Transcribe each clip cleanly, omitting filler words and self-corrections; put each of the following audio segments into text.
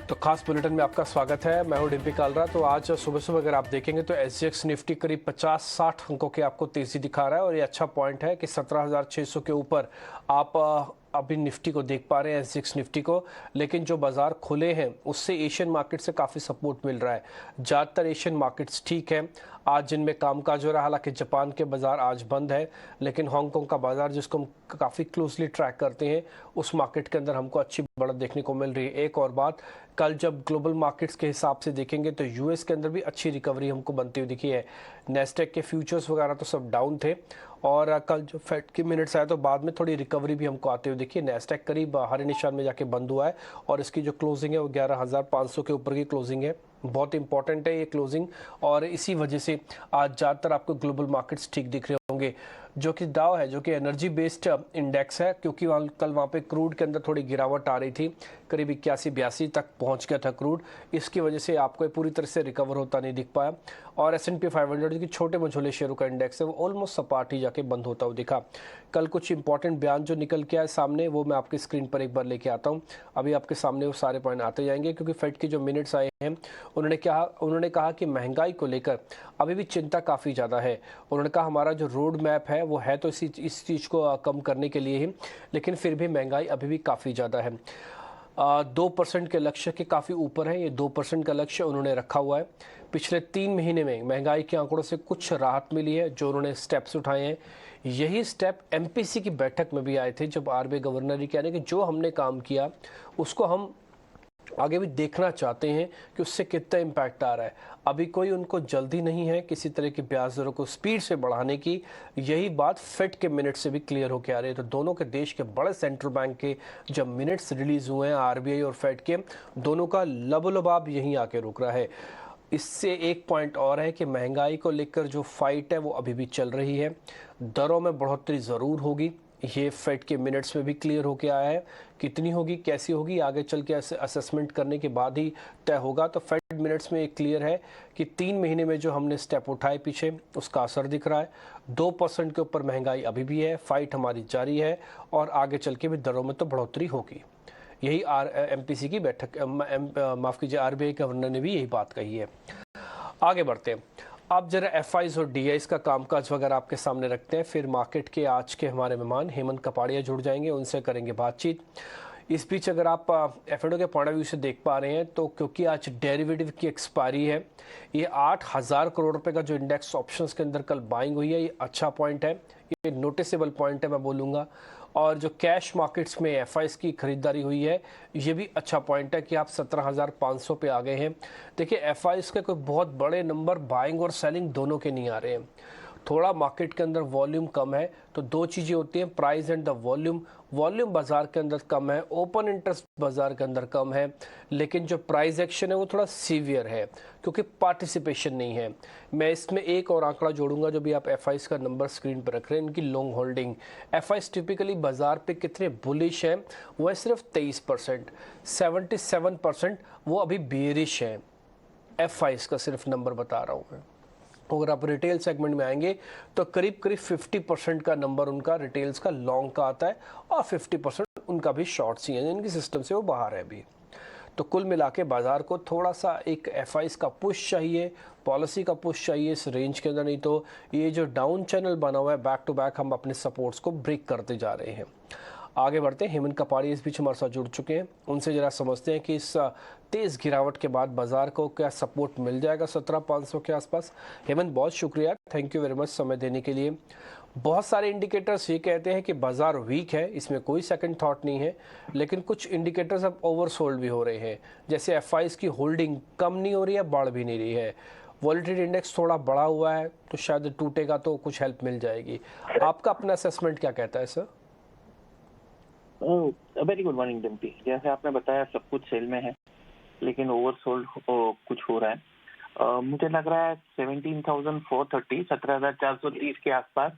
तो खास बुलेटिन में आपका स्वागत है। मैं हूं डिम्पी कालरा। तो आज सुबह सुबह अगर आप देखेंगे तो एसजीएक्स निफ्टी करीब 50-60 अंकों के आपको तेजी दिखा रहा है और ये अच्छा पॉइंट है कि 17,600 के ऊपर आप अभी निफ्टी को देख पा रहे हैं, एसजीएक्स निफ्टी को। लेकिन जो बाजार खुले हैं उससे एशियन मार्केट से काफ़ी सपोर्ट मिल रहा है। ज़्यादातर एशियन मार्केट्स ठीक है आज जिनमें कामकाज हो रहा है। हालांकि जापान के बाजार आज बंद है, लेकिन हांगकांग का बाजार जिसको हम काफ़ी क्लोजली ट्रैक करते हैं उस मार्केट के अंदर हमको अच्छी बढ़त देखने को मिल रही है। एक और बात, कल जब ग्लोबल मार्केट्स के हिसाब से देखेंगे तो यूएस के अंदर भी अच्छी रिकवरी हमको बनती हुई दिखी है। नेस्डेक के फ्यूचर्स वगैरह तो सब डाउन थे और कल जो फेड के मिनट्स आए तो बाद में थोड़ी रिकवरी भी हमको आते हुए दिखी। नेस्डेक करीब हरे निशान में जाके बंद हुआ है और इसकी जो क्लोजिंग है वो 11,500 के ऊपर की क्लोजिंग है। बहुत इंपॉर्टेंट है ये क्लोजिंग और इसी वजह से आज ज़्यादातर आपको ग्लोबल मार्केट्स ठीक दिख रहे होंगे। जो कि डाउ है, जो कि एनर्जी बेस्ड इंडेक्स है, क्योंकि कल वहाँ पे क्रूड के अंदर थोड़ी गिरावट आ रही थी, करीब 81-82 तक पहुँच गया था क्रूड। इसकी वजह से आपको पूरी तरह से रिकवर होता नहीं दिख पाया। और S&P 500 जो कि छोटे मझोले शेयरों का इंडेक्स है वो ऑलमोस्ट सपाट ही जाके बंद होता हुआ दिखा। कल कुछ इंपॉर्टेंट बयान जो निकल के आए सामने वो मैं आपकी स्क्रीन पर एक बार लेके आता हूँ। अभी आपके सामने वो सारे पॉइंट आते जाएंगे, क्योंकि फेड के जो मिनट्स आए हैं उन्होंने कहा कि महंगाई को लेकर अभी भी चिंता काफ़ी ज़्यादा है। उन्होंने कहा हमारा जो रोड मैप है वो है तो इस चीज़ को कम करने के लिए ही, लेकिन फिर भी महंगाई अभी भी काफ़ी ज़्यादा है। 2% के लक्ष्य के काफ़ी ऊपर है। ये 2% का लक्ष्य उन्होंने रखा हुआ है। पिछले 3 महीने में महंगाई के आंकड़ों से कुछ राहत मिली है जो उन्होंने स्टेप्स उठाए हैं। यही स्टेप एमपीसी की बैठक में भी आए थे, जब आरबीआई गवर्नर ही कह रहे हैं कि जो हमने काम किया उसको हम आगे भी देखना चाहते हैं कि उससे कितना इम्पैक्ट आ रहा है। अभी कोई उनको जल्दी नहीं है किसी तरह की ब्याज दरों को स्पीड से बढ़ाने की। यही बात फेड के मिनट से भी क्लियर होकर आ रही है। तो दोनों के देश के बड़े सेंट्रल बैंक के जब मिनट्स रिलीज हुए हैं आरबीआई और फेड के, दोनों का लबोलबाब यहीं आके रुक रहा है। इससे एक पॉइंट और है कि महंगाई को लेकर जो फाइट है वो अभी भी चल रही है। दरों में बढ़ोतरी ज़रूर होगी, ये फेड के मिनट्स में भी क्लियर होके आया है। कितनी होगी, कैसी होगी, आगे चल के असेसमेंट करने के बाद ही तय होगा। तो फेड मिनट्स में एक क्लियर है कि 3 महीने में जो हमने स्टेप उठाए पीछे उसका असर दिख रहा है। 2% के ऊपर महंगाई अभी भी है, फाइट हमारी जारी है और आगे चल के भी दरों में तो बढ़ोतरी होगी। यही एमपीसी की बैठक माफ़ कीजिए आरबीआई गवर्नर ने भी यही बात कही है। आगे बढ़ते हैं। आप जरा एफआईज और डीआईज का कामकाज वगैरह आपके सामने रखते हैं, फिर मार्केट के आज के हमारे मेहमान हेमंत कपाड़िया जुड़ जाएंगे, उनसे करेंगे बातचीत। इस बीच अगर आप एफएडो के पॉइंट ऑफ व्यू से देख पा रहे हैं तो क्योंकि आज डेरिवेटिव की एक्सपायरी है, ये 8,000 करोड़ रुपए का जो इंडेक्स ऑप्शंस के अंदर कल बाइंग हुई है, ये अच्छा पॉइंट है, ये नोटिसेबल पॉइंट है मैं बोलूँगा। और जो कैश मार्केट्स में एफआईज की खरीदारी हुई है, ये भी अच्छा पॉइंट है कि आप 17,500 पे आ गए हैं। देखिए एफआईज के कोई बहुत बड़े नंबर बाइंग और सेलिंग दोनों के नहीं आ रहे हैं। थोड़ा मार्केट के अंदर वॉल्यूम कम है, तो दो चीज़ें होती हैं, price and the volume. Volume बाजार के अंदर कम है, ओपन इंटरेस्ट बाजार के अंदर कम है, लेकिन जो प्राइस एक्शन है वो थोड़ा सीवियर है क्योंकि पार्टिसिपेशन नहीं है। मैं इसमें एक और आंकड़ा जोड़ूंगा, जो भी आप एफआईस का नंबर स्क्रीन पर रख रहे हैं, इनकी लॉन्ग होल्डिंग। एफआईस टिपिकली बाजार पे कितने बुलिश हैं, वो है सिर्फ 23%। 77% वो अभी बेरिश है। एफआईस का सिर्फ नंबर बता रहा हूँ मैं। अगर आप रिटेल सेगमेंट में आएंगे तो करीब करीब 50% का नंबर उनका रिटेल्स का लॉन्ग का आता है और 50% उनका भी शॉर्ट्स ही है, जिनकी सिस्टम से वो बाहर है अभी। तो कुल मिला के बाजार को थोड़ा सा एक एफआईस का पुश चाहिए, पॉलिसी का पुश चाहिए इस रेंज के अंदर, नहीं तो ये जो डाउन चैनल बना हुआ है बैक टू बैक हम अपने सपोर्ट्स को ब्रेक करते जा रहे हैं। आगे बढ़ते हैं। हेमंत कपाड़िया इस बीच हमारे साथ जुड़ चुके हैं, उनसे जरा समझते हैं कि इस तेज़ गिरावट के बाद बाजार को क्या सपोर्ट मिल जाएगा 17,500 के आसपास। हेमंत बहुत शुक्रिया, थैंक यू वेरी मच समय देने के लिए। बहुत सारे इंडिकेटर्स ये कहते हैं कि बाजार वीक है, इसमें कोई सेकंड थॉट नहीं है, लेकिन कुछ इंडिकेटर्स अब ओवरसोल्ड भी हो रहे हैं। जैसे एफआईस की होल्डिंग कम नहीं हो रही है, बढ़ भी नहीं रही है। वॉलेटिलिटी इंडेक्स थोड़ा बढ़ा हुआ है, तो शायद टूटेगा तो कुछ हेल्प मिल जाएगी। आपका अपना असेसमेंट क्या कहता है sir? Very good morning Dimpy. जैसे आपने बताया सब कुछ सेल में है, लेकिन ओवरसोल्ड कुछ हो रहा है। मुझे लग रहा है 17,430 17,430 के आसपास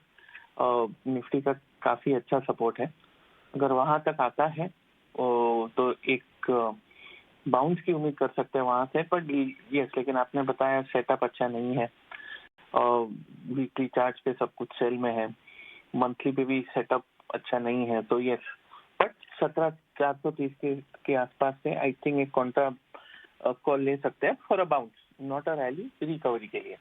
निफ्टी का काफी अच्छा सपोर्ट है। अगर वहां तक आता है तो एक बाउंस की उम्मीद कर सकते हैं वहां से। पर यस, लेकिन आपने बताया सेटअप अच्छा नहीं है। वीकली चार्ट पे सब कुछ सेल में है, मंथली पे भी सेटअप अच्छा नहीं है। तो यस, बट 17,430 के आसपास से आई थिंक एक कॉल ले सकते हैं for a bounce, not a rally, recovery के लिए।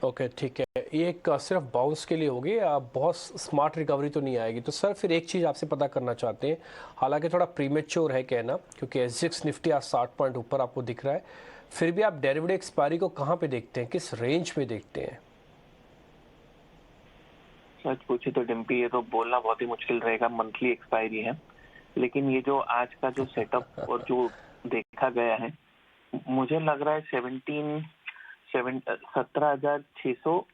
ओके, ठीक है। ये एक सिर्फ बाउंस के लिए होगी, बहुत स्मार्ट रिकवरी तो नहीं आएगी। तो सर फिर एक चीज़ आपसे पता करना चाहते हैं, हालांकि थोड़ा प्रीमेच्योर है कहना, क्योंकि एसजीएक्स निफ्टी आज 60 पॉइंट ऊपर आपको दिख रहा है, फिर भी आप डेरिवेटिव एक्सपायरी को कहाँ पे देखते हैं, किस रेंज में देखते हैं? सच पूछे तो डिम्पी, ये तो बोलना बहुत ही मुश्किल रहेगा, मंथली एक्सपायरी है, लेकिन ये जो आज का जो सेटअप और जो देखा गया है, मुझे लग रहा है 17,600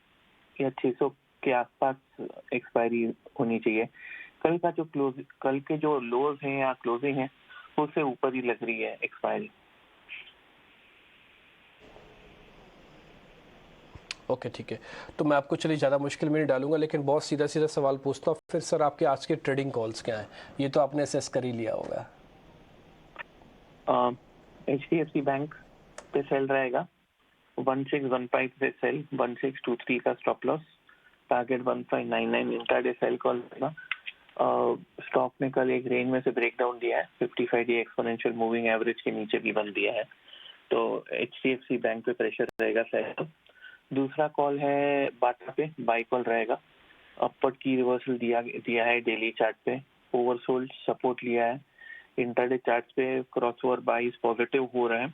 या 600 के आसपास एक्सपायरी होनी चाहिए। कल के जो लोज हैं या क्लोजिंग है, उससे ऊपर ही लग रही है एक्सपायरी। ओके, ठीक है। तो मैं आपको चलिए ज़्यादा मुश्किल में नहीं डालूंगा, लेकिन बहुत सीधा सीधा सवाल पूछता हूँ। फिर सर आपके आज के ट्रेडिंग कॉल्स क्या हैं, ये तो आपने असेस कर ही लिया होगा। HDFC बैंक पे सेल रहेगा, 1615 पे सेल, 1623 का stop loss, target 1599, intraday sell call रहेगा। स्टॉक ने कल एक रेंज में से ब्रेकडाउन दिया है, 55 डे एक्सपोनेंशियल मूविंग एवरेज के नीचे भी बंद दिया है, तो HDFC बैंक पे प्रेशर रहेगा सेल। दूसरा कॉल है बाटा पे, बाई कॉल रहेगा, अपवर्ड की रिवर्सल दिया है डेली चार्ट पे, ओवरसोल्ड सपोर्ट लिया है, इंटरडे चार्ट पे क्रॉसओवर बाइस पॉजिटिव हो रहे हैं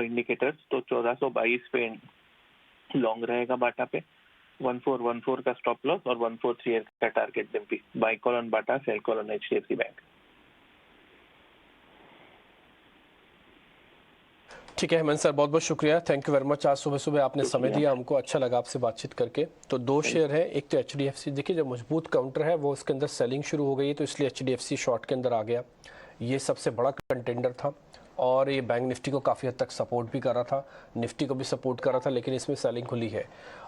इंडिकेटर्स, तो 1422 पे लॉन्ग रहेगा बाटा पे, 1414 का स्टॉप लॉस और 143 का टारगेट डिम्पी। Buy call on Bata, sell call on HDFC bank. ठीक है हेमंत सर, बहुत बहुत शुक्रिया, थैंक यू वेरी मच। आज सुबह सुबह आपने समय दिया हमको, अच्छा लगा आपसे बातचीत करके। तो दो शेयर है, एक तो HDFC, देखिए जब मजबूत काउंटर है वो उसके अंदर सेलिंग शुरू हो गई, तो इसलिए HDFC शॉर्ट के अंदर आ गया, ये सबसे बड़ा कंटेंडर था, और ये बैंक निफ्टी को काफ़ी हद तक सपोर्ट भी कर रहा था, निफ्टी को भी सपोर्ट कर रहा था, लेकिन इसमें सेलिंग खुली है।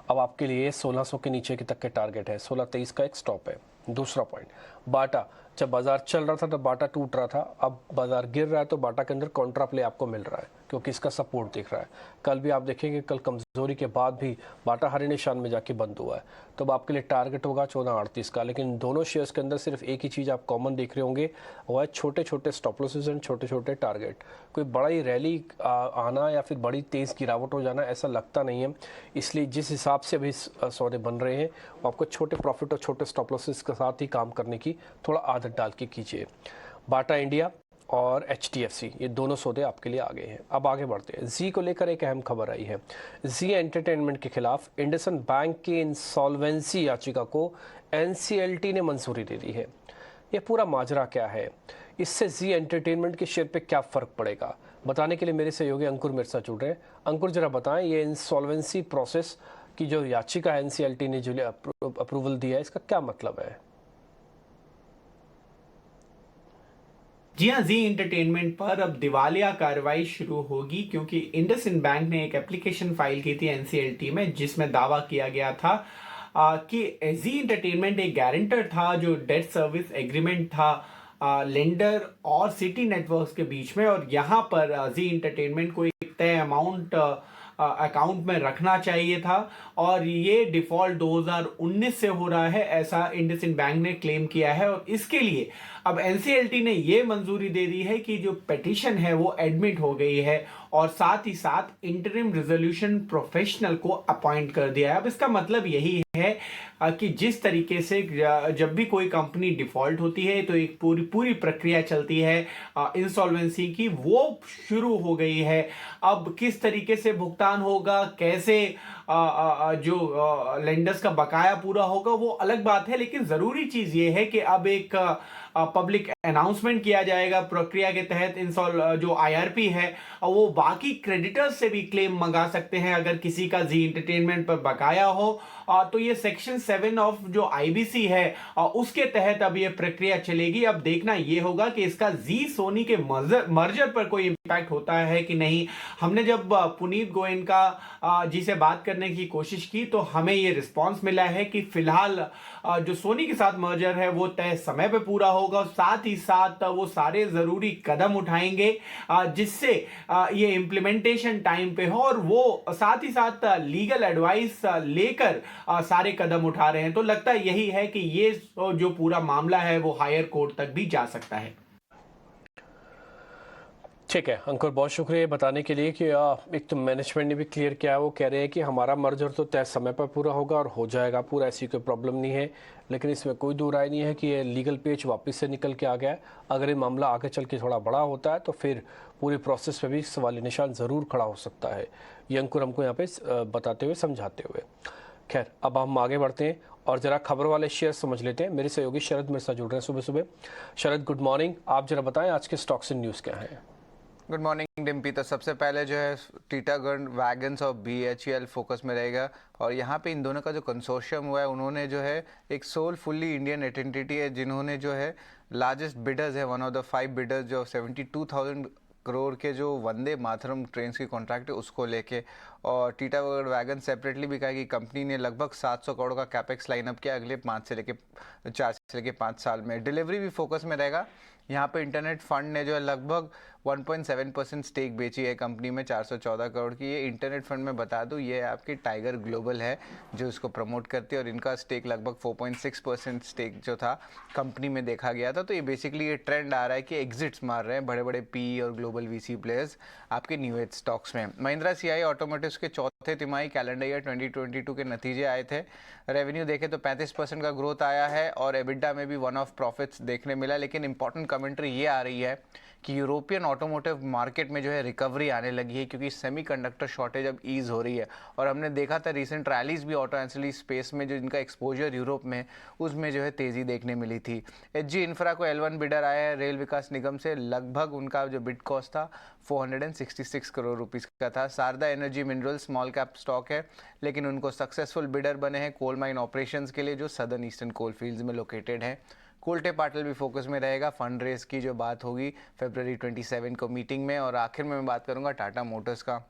अब आपके लिए 1600 के नीचे के तक के टारगेट है, 1623 का एक स्टॉप है। दूसरा पॉइंट, बाटा, जब बाजार चल रहा था तब बाटा टूट रहा था, अब बाजार गिर रहा है तो बाटा के अंदर कॉन्ट्रा प्ले आपको मिल रहा है, क्योंकि इसका सपोर्ट दिख रहा है। कल भी आप देखेंगे, कल कमजोरी के बाद भी बाटा हरे निशान में जाके बंद हुआ है, तो अब आपके लिए टारगेट होगा 1438 का। लेकिन दोनों शेयर्स के अंदर सिर्फ एक ही चीज़ आप कॉमन देख रहे होंगे, वो है छोटे छोटे स्टॉप लॉसेस एंड छोटे छोटे टारगेट। कोई बड़ा ही रैली आना या फिर बड़ी तेज़ गिरावट हो जाना ऐसा लगता नहीं है, इसलिए जिस हिसाब से अभी सौदे बन रहे हैं, वो आपको छोटे प्रॉफिट और छोटे स्टॉप लॉसेस के साथ ही काम करने की थोड़ा आदत डाल के कीजिए। बाटा इंडिया और HDFC, ये दोनों सौदे आपके लिए आ गए हैं। अब आगे बढ़ते हैं, जी को लेकर एक अहम खबर आई है। जी एंटरटेनमेंट के खिलाफ इंडसइंड बैंक की इंसॉल्वेंसी याचिका को NCLT ने मंजूरी दे दी है। ये पूरा माजरा क्या है, इससे जी एंटरटेनमेंट के शेयर पे क्या फ़र्क पड़ेगा, बताने के लिए मेरे सहयोगी अंकुर मेरे साथ जुड़ रहे हैं। अंकुर, जरा बताएं, ये इंसॉल्वेंसी प्रोसेस की जो याचिका NCLT ने जो अप्रूवल दिया है, इसका क्या मतलब है? जी हाँ, जी एंटरटेनमेंट पर अब दिवालिया कार्रवाई शुरू होगी, क्योंकि इंडसइंड बैंक ने एक एप्लीकेशन फाइल की थी NCLT में, जिसमें दावा किया गया था कि जी एंटरटेनमेंट एक गारंटर था जो डेट सर्विस एग्रीमेंट था लेंडर और सिटी नेटवर्क्स के बीच में, और यहाँ पर जी एंटरटेनमेंट को एक तय अमाउंट अकाउंट में रखना चाहिए था, और ये डिफॉल्ट 2019 से हो रहा है, ऐसा इंडसइंड बैंक ने क्लेम किया है। और इसके लिए अब NCLT ने ये मंजूरी दे दी है कि जो पिटीशन है वो एडमिट हो गई है, और साथ ही साथ इंटरिम रिजोल्यूशन प्रोफेशनल को अपॉइंट कर दिया है। अब इसका मतलब यही है कि जिस तरीके से जब भी कोई कंपनी डिफॉल्ट होती है तो एक पूरी प्रक्रिया चलती है इंसॉल्वेंसी की, वो शुरू हो गई है। अब किस तरीके से भुगतान होगा, कैसे जो लेंडर्स का बकाया पूरा होगा, वो अलग बात है, लेकिन जरूरी चीज ये है कि अब एक पब्लिक अनाउंसमेंट किया जाएगा प्रक्रिया के तहत। जो IRP है वो बाकी क्रेडिटर्स से भी क्लेम मंगा सकते हैं अगर किसी का जी एंटरटेनमेंट पर बकाया हो, तो ये सेक्शन 7 ऑफ जो IBC है उसके तहत अब ये प्रक्रिया चलेगी। अब देखना ये होगा कि इसका जी सोनी के मर्जर पर कोई इम्पैक्ट होता है कि नहीं। हमने जब पुनीत गोयन का जी से बात करने की कोशिश की तो हमें ये रिस्पांस मिला है कि फिलहाल जो सोनी के साथ मर्जर है वो तय समय पे पूरा होगा, साथ ही साथ वो सारे जरूरी कदम उठाएंगे जिससे ये इम्प्लीमेंटेशन टाइम पे हो, और वो साथ ही साथ लीगल एडवाइस लेकर सारे कदम उठा रहे हैं। तो लगता यही है कि ये जो पूरा मामला है वो हायर कोर्ट तक भी जा सकता है। ठीक है अंकुर, बहुत शुक्रिया ये बताने के लिए कि एक तो मैनेजमेंट ने भी क्लियर किया है, वो कह रहे हैं कि हमारा मर्जर तो तय समय पर पूरा होगा और हो जाएगा पूरा, ऐसी कोई प्रॉब्लम नहीं है। लेकिन इसमें कोई दो राय नहीं है कि ये लीगल पेज वापस से निकल के आ गया है। अगर ये मामला आगे चल के थोड़ा बड़ा होता है तो फिर पूरी प्रोसेस पे भी सवाल निशान ज़रूर खड़ा हो सकता है। ये अंकुर हमको यहाँ पे बताते हुए, समझाते हुए। खैर, अब हम आगे बढ़ते हैं और जरा खबर वाले शेयर समझ लेते हैं। मेरे सहयोगी शरद मेरे साथ जुड़ रहे हैं सुबह सुबह। शरद, गुड मॉर्निंग। आप जरा बताएं आज के स्टॉक्स एंड न्यूज़ क्या है। Good morning Dimpy. तो सबसे पहले जो है टीटागढ़ वैगन्स और BHEL फोकस में रहेगा, और यहाँ पे इन दोनों का जो कंसोर्शियम हुआ है, उन्होंने जो है एक सोल फुल्ली इंडियन एंटिटी है जिन्होंने जो है लार्जेस्ट बिडर्स है, वन ऑफ द 5 बिडर्स, जो 72,000 करोड़ के जो वंदे मातरम ट्रेन की कॉन्ट्रैक्ट है उसको लेके। और टीटागढ़ वैगन सेपरेटली भी कहा कि कंपनी ने लगभग 700 करोड़ का कैपेक्स लाइनअप किया अगले 4 से लेके 5 साल में। डिलीवरी भी फोकस में रहेगा। यहाँ पे इंटरनेट फंड ने जो है लगभग 1.7% स्टेक बेची है कंपनी में, 414 करोड़ की। ये इंटरनेट फंड में बता दूं, ये आपकी टाइगर ग्लोबल है जो इसको प्रमोट करती है, और इनका स्टेक लगभग 4.6% स्टेक जो था कंपनी में देखा गया था। तो ये बेसिकली ये ट्रेंड आ रहा है कि एग्जिट्स मार रहे हैं बड़े बड़े PE और ग्लोबल VC प्लेयर्स आपके न्यू एज स्टॉक्स में। महिंद्रा CI ऑटोमोटिव्स के चौथे तिमाही कैलेंडर ईयर 2022 के नतीजे आए थे। रेवेन्यू देखें तो 35% का ग्रोथ आया है, और एबिडा में भी वन ऑफ प्रॉफिट्स देखने मिला। लेकिन इंपॉर्टेंट कमेंट्री ये आ रही है कि यूरोपियन ऑटोमोटिव मार्केट में जो है रिकवरी आने लगी है, क्योंकि सेमीकंडक्टर शॉर्टेज अब ईज हो रही है। और हमने देखा था रिसेंट रैलीज भी ऑटो एंसिलरी स्पेस में, जो इनका एक्सपोजर यूरोप में, उसमें जो है तेजी देखने मिली थी। HG इंफ्रा को L1 बिडर आया है रेल विकास निगम से, लगभग उनका जो बिड कॉस्ट था 466 करोड़ रुपीस का था। Sharda energy mineral small cap stock है, लेकिन उनको सक्सेसफुल बिडर बने हैं कोल माइन ऑपरेशंस के लिए, जो सदर्न ईस्टर्न कोल फील्ड्स में लोकेटेड है। कोल्टे पाटिल भी फोकस में रहेगा, फंड रेस की जो बात होगी फरवरी 27 को मीटिंग में। और आखिर में मैं बात करूंगा टाटा मोटर्स का।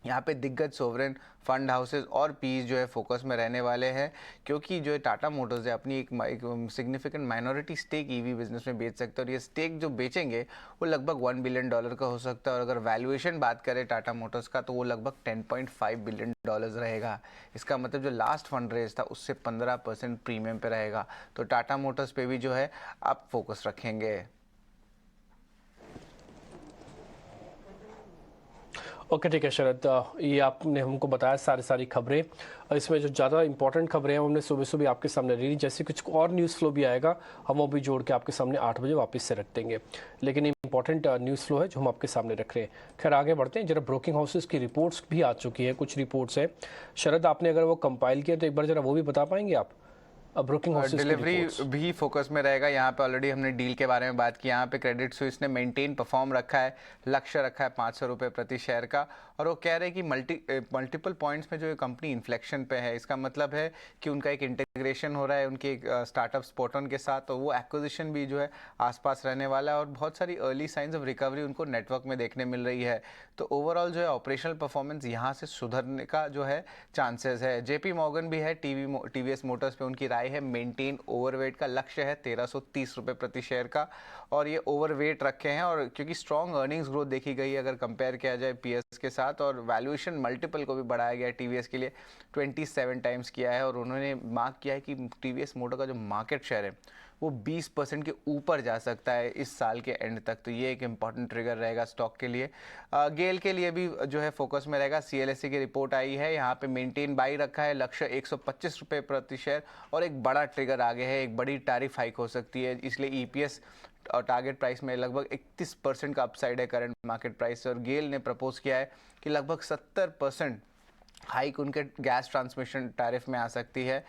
यहाँ पे दिग्गज सोवरेन फंड हाउसेस और पीस जो है फोकस में रहने वाले हैं, क्योंकि जो है टाटा मोटर्स है अपनी एक significant minority stake EV business में बेच सकते हैं, और ये स्टेक जो बेचेंगे वो लगभग $1 बिलियन का हो सकता है। और अगर वैल्यूएशन बात करें टाटा मोटर्स का, तो वो लगभग $10.5 बिलियन रहेगा। इसका मतलब जो लास्ट फंड रेज था उससे 15% प्रीमियम पे रहेगा। तो टाटा मोटर्स पे भी जो है आप फोकस रखेंगे। ओके, ठीक है शरद, ये आपने हमको बताया सारी खबरें। इसमें जो ज़्यादा इंपॉर्टेंट खबरें हैं हमने सुबह सुबह आपके सामने रखी, जैसे कुछ और न्यूज़ फ्लो भी आएगा हम वो भी जोड़ के आपके सामने 8 बजे वापस से रख देंगे। लेकिन इंपॉर्टेंट न्यूज़ फ्लो है जो हम आपके सामने रख रहे हैं। खैर आगे बढ़ते हैं, जरा ब्रोकिंग हाउसेस की रिपोर्ट्स भी आ चुकी है, कुछ रिपोर्ट्स है। शरद, आपने अगर वो कंपाइल किया तो एक बार जरा वो भी बता पाएंगे आप? डिलीवरी भी फोकस में रहेगा। यहाँ पे ऑलरेडी हमने डील के बारे में बात की। यहाँ पे क्रेडिट स्विस ने मेंटेन परफॉर्म रखा है, लक्ष्य रखा है 500 रुपये प्रति शेयर का, और वो कह रहे हैं कि मल्टीपल पॉइंट्स में जो कंपनी इन्फ्लेक्शन पे है। इसका मतलब है कि उनका एक इंटीग्रेशन हो रहा है उनके स्टार्टअप स्पोटन के साथ, तो वो एक्विजिशन भी जो है आसपास रहने वाला है, और बहुत सारी अर्ली साइंस ऑफ रिकवरी उनको नेटवर्क में देखने मिल रही है। तो ओवरऑल जो है ऑपरेशनल परफॉर्मेंस यहाँ से सुधरने का जो है चांसेस है। JP मॉर्गन भी है TVS मोटर्स पे, उनकी राय है मेंटेन ओवरवेट का लक्ष्य है 1330 रुपये प्रति शेयर का, और ये ओवरवेट रखे हैं। और क्योंकि स्ट्रॉन्ग अर्निंग्स ग्रोथ देखी गई है अगर कंपेयर किया जाए PS के साथ, और वैल्यूएशन मल्टीपल को भी बढ़ाया गया है TVS के लिए 27 टाइम्स किया है, और उन्होंने मार्क किया है कि TVS मोटर का जो मार्केट शेयर है वो 20% के ऊपर जा सकता है इस साल के एंड तक। तो ये एक इंपॉर्टेंट ट्रिगर रहेगा स्टॉक के लिए। गेल के लिए भी जो है फोकस में रहेगा। CLSA की रिपोर्ट आई है, यहाँ पे मेंटेन बाई रखा है, लक्ष्य 125 रुपये प्रति शेयर, और एक बड़ा ट्रिगर आगे है, एक बड़ी टैरिफ हाइक हो सकती है, इसलिए EPS और टारगेट प्राइस में लगभग 31% का अपसाइड है करंट मार्केट प्राइस। और गेल ने प्रपोज किया है कि लगभग 70% हाइक उनके गैस ट्रांसमिशन टैरिफ में आ सकती है।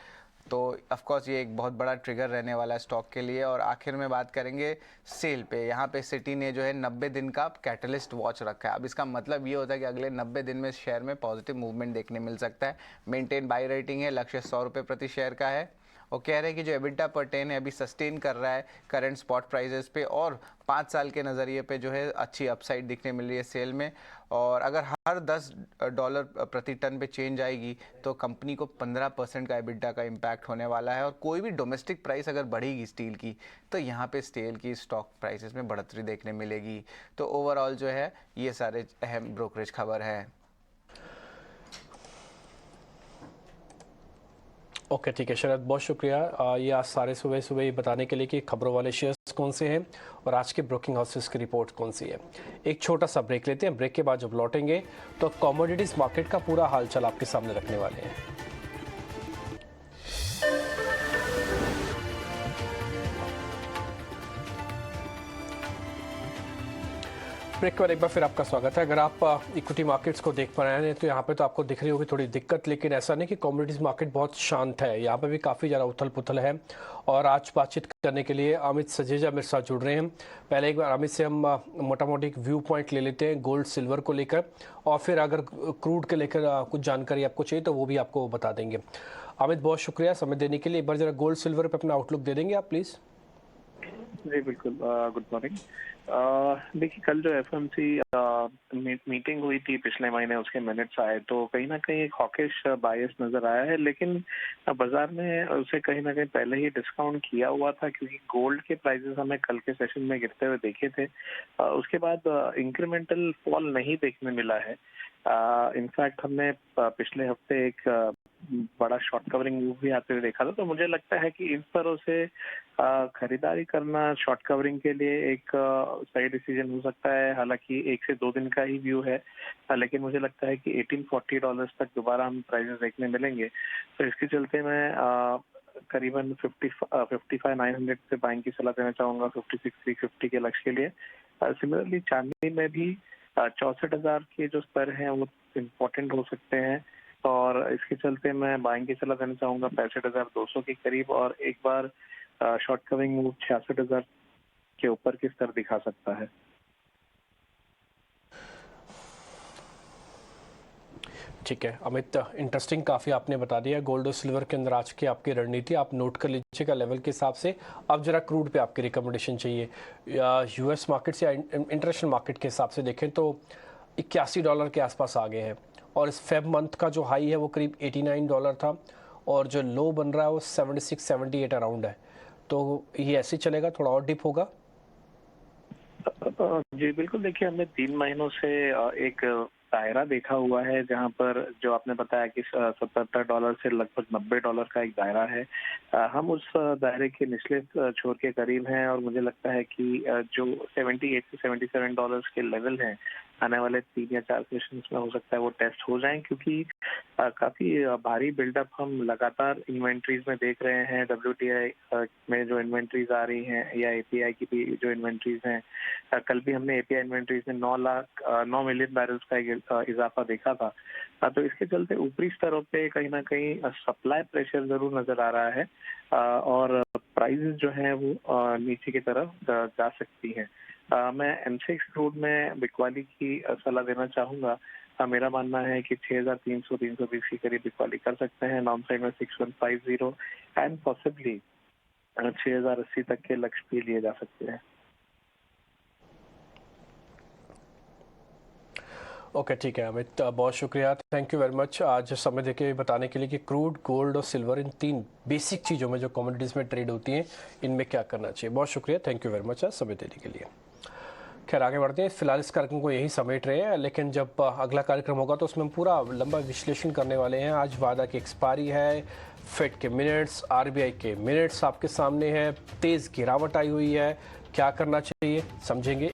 तो ऑफकोर्स ये एक बहुत बड़ा ट्रिगर रहने वाला है स्टॉक के लिए। और आखिर में बात करेंगे सेल पे। यहाँ पे सिटी ने जो है 90 दिन का कैटलिस्ट वॉच रखा है। अब इसका मतलब ये होता है कि अगले 90 दिन में शेयर में पॉजिटिव मूवमेंट देखने मिल सकता है। मेंटेन बाई रेटिंग है, लक्ष्य 100 रुपये प्रति शेयर का है, और कह रहे हैं कि जो EBITDA पर 10 है अभी सस्टेन कर रहा है करंट स्पॉट प्राइजेस पे, और 5 साल के नज़रिए पे जो है अच्छी अपसाइड दिखने मिल रही है सेल में। और अगर हर $10 प्रति टन पे चेंज आएगी तो कंपनी को 15% का EBITDA का इम्पैक्ट होने वाला है। और कोई भी डोमेस्टिक प्राइस अगर बढ़ेगी स्टील की तो यहाँ पे स्टील की स्टॉक प्राइसेस में बढ़ोतरी देखने मिलेगी। तो ओवरऑल जो है ये सारे अहम ब्रोकरेज खबर है। ओके ठीक है शरद, बहुत शुक्रिया ये आज सारे सुबह सुबह ये बताने के लिए कि खबरों वाले शेयर्स कौन से हैं और आज के ब्रोकिंग हाउसेस की रिपोर्ट कौन सी है। एक छोटा सा ब्रेक लेते हैं, ब्रेक के बाद जब लौटेंगे तो कमोडिटीज मार्केट का पूरा हालचाल आपके सामने रखने वाले हैं। ब्रेक के बाद एक बार फिर आपका स्वागत है। अगर आप इक्विटी मार्केट्स को देख पा रहे हैं तो यहाँ पे तो आपको दिख रही होगी थोड़ी दिक्कत, लेकिन ऐसा नहीं कि कमोडिटीज मार्केट बहुत शांत है। यहाँ पे भी काफ़ी ज़्यादा उथल पुथल है। और आज बातचीत करने के लिए अमित सजेजा मेरे साथ जुड़ रहे हैं। पहले एक बार अमित से हम मोटा मोटी एक व्यू पॉइंट ले लेते हैं गोल्ड सिल्वर को लेकर, और फिर अगर क्रूड के लेकर कुछ जानकारी आपको चाहिए तो वो भी आपको बता देंगे। अमित, बहुत शुक्रिया समय देने के लिए। एक बार जरा गोल्ड सिल्वर पर अपना आउटलुक दे देंगे आप प्लीज़। जी बिल्कुल, गुड मॉर्निंग। देखिए, कल जो एफएमसी मीटिंग हुई थी पिछले महीने, उसके मिनट्स आए तो कहीं ना कहीं एक हॉकिश बायस नजर आया है, लेकिन बाजार में उसे कहीं ना कहीं पहले ही डिस्काउंट किया हुआ था, क्योंकि गोल्ड के प्राइसेस हमें कल के सेशन में गिरते हुए देखे थे। उसके बाद इंक्रीमेंटल फॉल नहीं देखने मिला है। इनफैक्ट हमने पिछले हफ्ते एक बड़ा शॉर्ट कवरिंग मूव भी आते हुए देखा था, तो मुझे लगता है कि इन स्तरों से खरीदारी करना शॉर्ट कवरिंग के लिए एक सही डिसीजन हो सकता है। हालांकि 1 से 2 दिन का ही व्यू है, लेकिन मुझे लगता है कि $1840 तक दोबारा हम प्राइसेस देखने मिलेंगे। तो इसके चलते मैं करीबन 55,900 से बाइंग की सलाह देना चाहूंगा 56,350 के लक्ष्य के लिए। सिमिलरली चांदी में भी 64,000 के जो स्तर हैं वो इम्पोर्टेंट हो सकते हैं, और इसके चलते मैं बाइंग की सलाह देना चाहूंगा 65,200 के करीब, और एक बार शॉर्ट कवरिंग मूव 66,000 के ऊपर की स्तर दिखा सकता है। ठीक है अमित, इंटरेस्टिंग काफ़ी आपने बता दिया। गोल्ड और सिल्वर के अंदर आज की आपकी रणनीति आप नोट कर लीजिएगा लेवल के हिसाब से। अब जरा क्रूड पे आपकी रिकमेंडेशन चाहिए। यूएस मार्केट या इंटरनेशनल मार्केट के हिसाब से देखें तो $81 के आसपास आ गए हैं, और इस फेब मंथ का जो हाई है वो करीब $89 था, और जो लो बन रहा है वो 76-78 अराउंड है। तो ये ऐसे चलेगा, थोड़ा और डिप होगा? जी बिल्कुल, देखिए हमने 3 महीनों से एक दायरा देखा हुआ है, जहां पर जो आपने बताया कि $77 से लगभग $90 का एक दायरा है। हम उस दायरे के निचले छोर के करीब हैं, और मुझे लगता है कि जो 78 से $77 के लेवल हैं, आने वाले 3 या 4 सेशंस में हो सकता है वो टेस्ट हो जाएं, क्योंकि काफी भारी बिल्डअप हम लगातार इन्वेंट्रीज में देख रहे हैं। WTI में जो इन्वेंट्रीज आ रही हैं, या API की भी जो इन्वेंट्रीज हैं, कल भी हमने API इन्वेंट्रीज में 9 मिलियन बैरल्स का एक इजाफा देखा था। तो इसके चलते ऊपरी स्तरों पे कहीं ना कहीं सप्लाई प्रेशर जरूर नजर आ रहा है, और प्राइसेस जो हैं वो नीचे की तरफ जा सकती हैं। मैं MCX क्रूड में बिकवाली की सलाह देना चाहूंगा। मेरा मानना है कि 6,300-320 के करीब बिकवाली कर सकते हैं। नॉन साइड में 6150 एंड पॉसिबली 6,080 तक के लक्ष्य भी लिए जा सकते हैं। ओके ठीक है अमित, बहुत शुक्रिया, थैंक यू वेरी मच आज समय देके बताने के लिए कि क्रूड, गोल्ड और सिल्वर, इन 3 बेसिक चीज़ों में जो कमोडिटीज़ में ट्रेड होती हैं, इनमें क्या करना चाहिए। बहुत शुक्रिया, थैंक यू वेरी मच आज समय देने के लिए। खैर आगे बढ़ते हैं, फिलहाल इस कार्यक्रम को यही समेट रहे हैं, लेकिन जब अगला कार्यक्रम होगा तो उसमें हम पूरा लंबा विश्लेषण करने वाले हैं। आज वादा की एक्सपायरी है, फेड के मिनट्स, RBI के मिनट्स आपके सामने हैं, तेज़ गिरावट आई हुई है, क्या करना चाहिए समझेंगे